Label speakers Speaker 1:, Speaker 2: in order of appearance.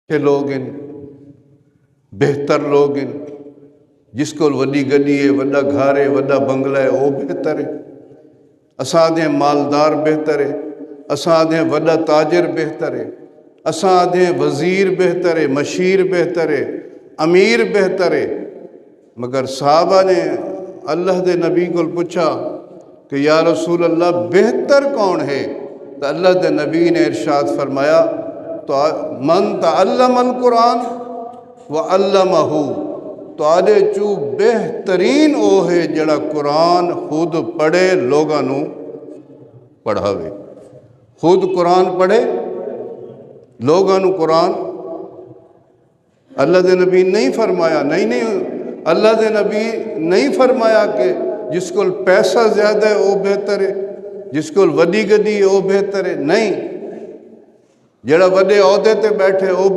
Speaker 1: کہ لوگ ہیں بہتر لوگ ہیں جس کو وڈی گڈی ہے وڈا گھر ہے وڈا بنگلہ ہے وہ بہتر ہے اساں دے مالدار بہتر ہے اساں دے وڈا تاجر بہتر ہے اساں دے وزیر بہتر ہے مشیر بہتر ہے امیر بہتر ہے مگر صحابہ نے اللہ دے نبی کو پوچھا کہ یا رسول اللہ بہتر کون ہے تو اللہ دے نبی نے ارشاد فرمایا تو من تعلم القرآن وعلمہ تو آدھے چو بہترین او ہے جڑا قرآن خود پڑھے لوگاں نو پڑھاوے خود قرآن پڑھے لوگاں نو قرآن اللہ دے نبی نہیں فرمایا نہیں اللہ دے نبی نہیں فرمایا کہ جس کو پیسہ زیادہ ہے وہ بہتر ہے جس کو وڈی گڈی ہے وہ بہتر ہے نہیں جڑا وڈے عہدے تے بیٹھے وہ